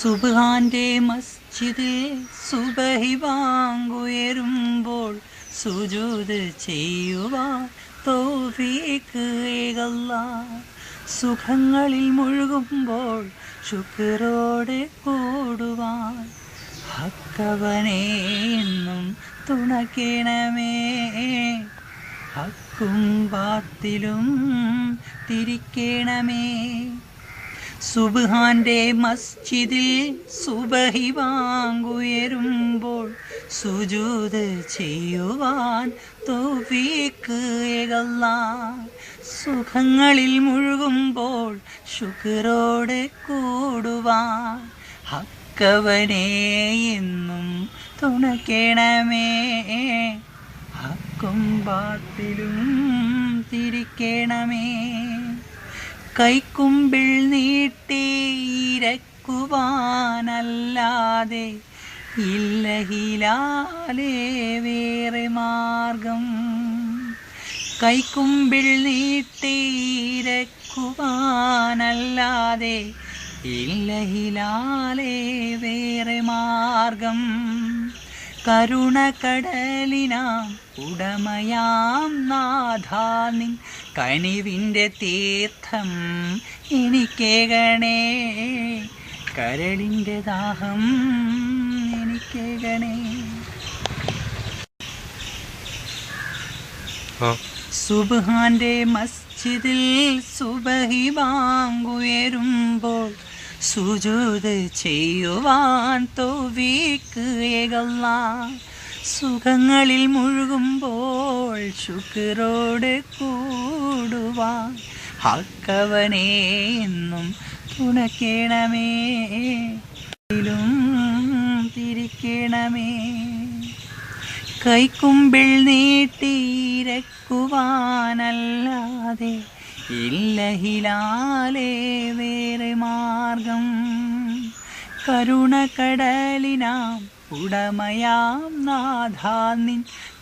സുബ്ഹാന്റെ മസ്ജിദിൽ സുബഹി വാങ്ങുയരുമ്പോൾ സുജൂദ് ചെയ്യുവാൻ തൗഫീഖ് ഏകല്ലാഹ്. സുഖങ്ങളിൽ മുഴുകുമ്പോൾ ശുക്രോടെ കൂടുവാൻ ഹക്കവനെ എന്നും തുണയ്ക്കണമേ. ഹക്കും ബാത്തിലും തിരിക്കണമേ. സുബ്ഹാന്റെ മസ്ജിദിൽ സുബഹി വാങ്ങുയരുമ്പോൾ സുജൂദ് ചെയ്യുവാൻ തൗഫീഖ് ഏകല്ലാഹ്. സുഖങ്ങളിൽ മുഴുകുമ്പോൾ ശുക്രോടെ കൂടുവാൻ ഹക്കവനെ എന്നും തുണയ്ക്കണമേ. ഹക്കും ബാത്തിലും തിരിക്കണമേ. കൈക്കുമ്പിൾ നീട്ടിയിരക്കുവാനല്ലാതെ ഇല്ലഹിലാലേ വേറെ മാർഗം. കൈക്കുമ്പിൾ നീട്ടിയിരക്കുവാനല്ലാതെ ഇല്ലഹിലാലേ വേറെ മാർഗം. കരുണക്കടലിനാം ഉടമയാം നാഥാ നിൻ കനിവിൻ്റെ തീർത്ഥം എനിക്കേകണേ. കരളിൻ്റെ ദാഹം എനിക്കേകണേ. സുബ്ഹാന്റെ മസ്ജിദിൽ സുബഹി വാങ്ങുയരുമ്പോൾ സുജൂദ് ചെയ്യുവാൻ തൗഫീഖ് ഏകല്ലാഹ്. സുഖങ്ങളിൽ മുഴുകുമ്പോൾ ശുക്രോടെ കൂടുവാൻ ഹക്കവനെ എന്നും തുണയ്ക്കണമേ. തിരിക്കണമേ. കൈക്കുമ്പിൾ നീട്ടിയിരക്കുവാനല്ലാതെ ഇല്ലഹിലാലേ വേറെ മാർഗം. കരുണക്കടലിനാം ഉടമയാം നാഥാ നിൻ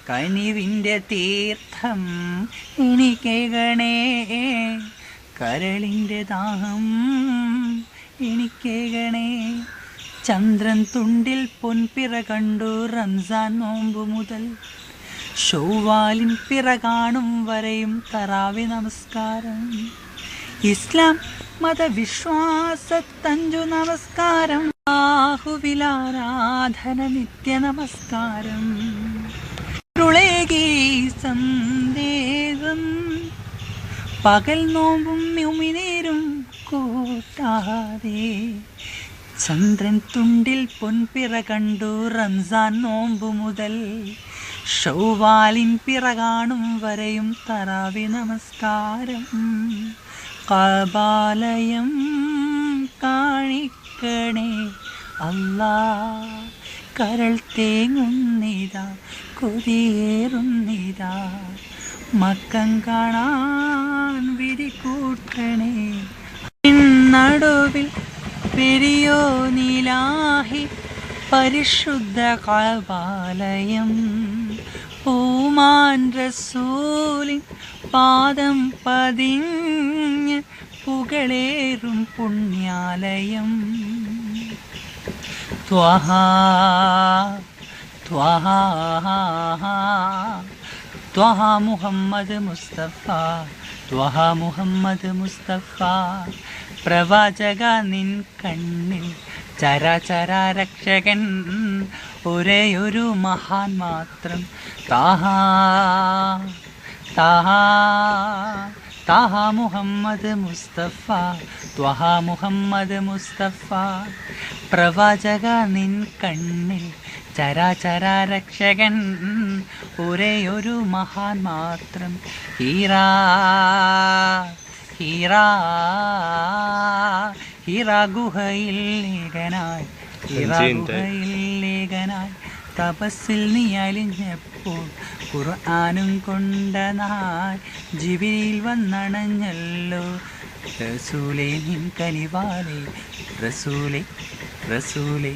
കനിവിൻ്റെ തീർത്ഥം എനിക്കേകണേ. കരളിൻ്റെ ദാഹം എനിക്കേകണേ. ചന്ദ്രൻ തുണ്ടിൽ പൊൻപിറ കണ്ടു റംസാൻ നോമ്പു മുതൽ ശൗവാലിൻ പിറ കാണും വരെയും തറാവി നമസ്കാരം. ഇസ്ലാം മതവിശ്വാസത്തഞ്ചു നമസ്കാരം. ആഹുവിലാരാധന നിത്യ നമസ്കാരം. ുളേകി സന്ദേഹം പകൽ നോമ്പും മ്യുമിനീരും കൂട്ടാതെ. ചന്ദ്രൻ തുണ്ടിൽ പൊൻപിറ കണ്ടു റംസാൻ നോമ്പു മുതൽ ശൗവാലിൻ പിറ കാണും വരെയും തറാവി നമസ്കാരം. കഅബാലയം കാണിക്കണേ അല്ലാഹ്. കരൾ തേങ്ങുന്നിതാ കൊതിയേറുന്നിതാ. മക്കം കാണാൻ വിധി കൂട്ടണേ. നടുവിൽ പെരിയോ നീലാഹി പരിശുദ്ധ കഅബാലയം. പൂമാൻ റസൂലിൻ പാദം പതിഞ്ഞ് പുകളേറും പുണ്യാലയം. ത്വഹ ത്വഹ ത്വഹ മുഹമ്മദ് മുസ്തഫ. ത്വഹ മുഹമ്മദ് മുസ്തഫ. പ്രവാചക നിൻ കണ്ണിൽ ചരാചര രക്ഷകൻ ഒരേയൊരു മഹാൻ മാത്രം. താഹാ താഹാ താഹ മുഹമ്മദ് മുസ്തഫ. ത്വഹ മുഹമ്മദ് മുസ്തഫ. പ്രവാചക നിൻ കണ്ണിൽ ചരാചര രക്ഷകൻ ഒരേയൊരു മഹാൻ മാത്രം. ഹീറാ ഹീറാ ഹീറാ ഗുഹയിൽ ഏകനായി. ഹീറാ ഗുഹയിൽ ഏകനായി തപസ്സിൽ നീ അലിഞ്ഞപ്പോൾ ഖുർആനും കൊണ്ട നാൾ ജിബ്രീൽ വന്നണഞ്ഞല്ലോ. റസൂലേ നിൻ കനിവാലേ. റസൂലേ റസൂലേ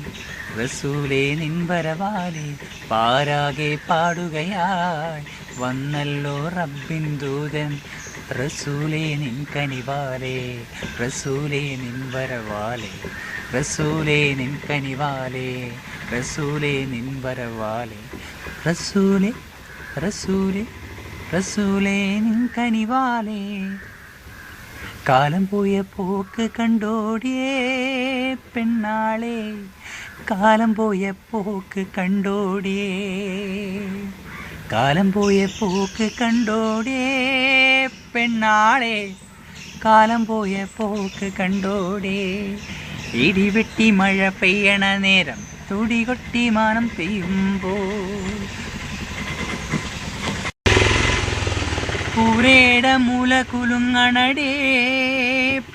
റസൂലേ നിൻ വരവാലേ. പാരാകെ പാടുകയായി വന്നല്ലോ റബ്ബിൻ ദൂതൻ. റസൂലേ നിൻ കനിവാലേ, റസൂലേ നിൻ വരവാലേ, റസൂലേ നിൻ കനിവാലേ, റസൂലേ നിൻ വരവാലേ, റസൂലേ റസൂലേ റസൂലേ നിൻ കനിവാലേ. കാലം പോയ പോക്ക് കണ്ടോടിയേ പെണ്ണാളെ, കാലം പോയ പോക്ക് കണ്ടോടിയേ, കാലം പോയ പോക്ക് കണ്ടോടിയേ പെണ്ണാളെ, കാലം പോയ പോക്ക് കണ്ടോടിയേ. ഇടിവെട്ടി മഴ പെയ്യണ നേരം തുടികൊട്ടി മാനം പെയ്യുമ്പോൾ പൂരയുടെ മൂല കുലുങ്ങണടേ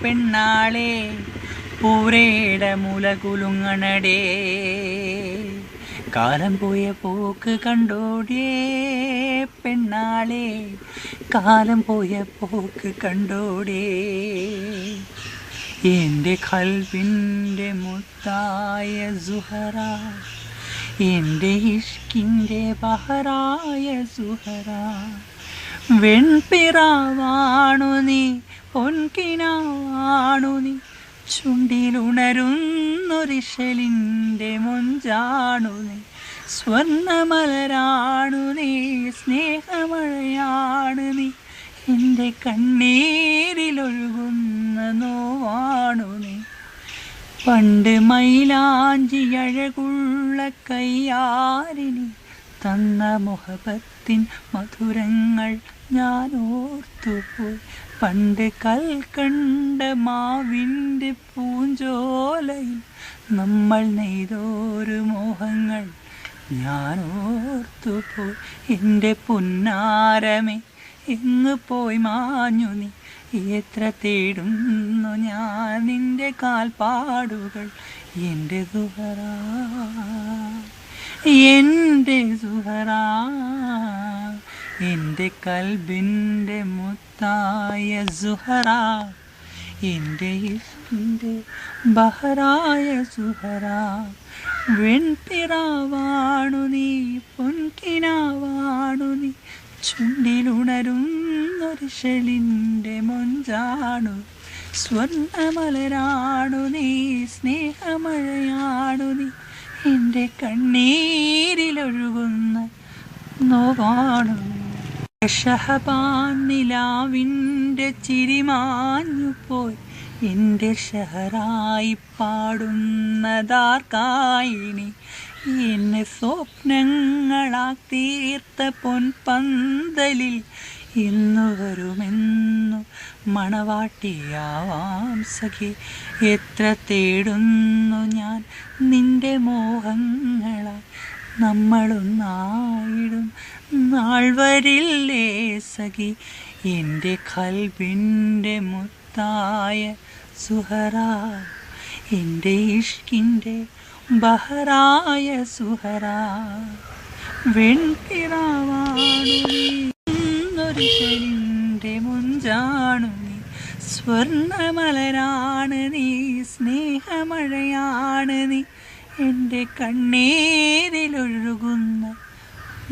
പെണ്ണാളെ, പൂരയുടെ മൂല കുലുങ്ങണടേ. കാലം പോയ പോക്ക് കണ്ടോടിയേ പെണ്ണാളെ, കാലം പോയ പോക്ക് കണ്ടോടിയേ. എൻ്റെ ഖൽബിൻ്റെ മുത്തായ സുഹറ, എൻ്റെ ഇഷ്കിൻ്റെ ബഹറായ സുഹറ, വെൺപിറാവാണു നീ, പൊൻകിനാവാണു നീ, ചുണ്ടിലുണരുന്നൊരിശലിൻ്റെ മൊഞ്ചാണു നീ, സ്വർണ്ണമലരാണു നീ, സ്നേഹമഴയാണ് നീ, എൻ്റെ കണ്ണീരിലൊഴുകുന്ന നോവാണു നീ. പണ്ട് മൈലാഞ്ചി അഴകുള്ള കയ്യാരിനി തന്ന മുഹബത്തിൻ മധുരങ്ങൾ ഞാൻ ഓർത്തുപോയി. പണ്ട് കൽക്കണ്ട മാവിൻ്റെ പൂഞ്ചോലയിൽ നമ്മൾ നെയ്തോരു മോഹങ്ങൾ ഞാൻ ഓർത്തുപോയി. എൻ്റെ പുന്നാരമേ എങ്ങു പോയി മാഞ്ഞു നീ, എത്ര തേടുന്നു ഞാൻ നിന്റെ കാൽപ്പാടുകൾ. എൻ്റെ സുഹറ, എൻ്റെ സുഹറ, എൻ്റെ കൽബിൻ്റെ മുത്തായ സുഹറ, എൻ്റെ ഇഷ്കിൻ്റെ ബഹറായ സുഹറ, വെൺപിറാവാണു നീ, പൊൻകിനാവാണു നീ, ചുണ്ടിലുണരുന്നൊരിശലിൻ്റെ മൊഞ്ചാണു, സ്വർണ്ണമലരാണു നീ, സ്നേഹമഴയാണു നീ, എൻ്റെ കണ്ണീരിലൊഴുകുന്ന നോവാണു. ഷഹബാൻ നിലാവിൻ്റെ ചിരിമാഞ്ഞുപോയി, എൻ്റെ ഷഹറായി പാടുന്നതാർക്കായിനി, എന്നെ സ്വപ്നങ്ങളാ തീർത്ത പൊൻപന്തലിൽ ഇന്നു വരുമെന്നു മണവാട്ടിയാവാം സഖി. എത്ര തേടുന്നു ഞാൻ നിന്റെ മോഹങ്ങളായി, നമ്മളൊന്നായിടും നാൾ വരില്ലേ സഖി. എൻ്റെ ഖൽബിൻ്റെ മുത്തായ സുഹറ, എൻ്റെ ഇഷ്കിൻ്റെ ബഹറായ സുഹറ, വെൺപിറാവാണു നീ, ഒരിശലിൻ്റെ മുഞ്ചാണു നീ, സ്വർണ്ണമലരാണ് നീ, സ്നേഹമഴയാണ് നീ, എൻ്റെ കണ്ണീരിലൊഴുകുന്ന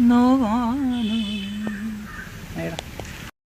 നോവാണു നീ.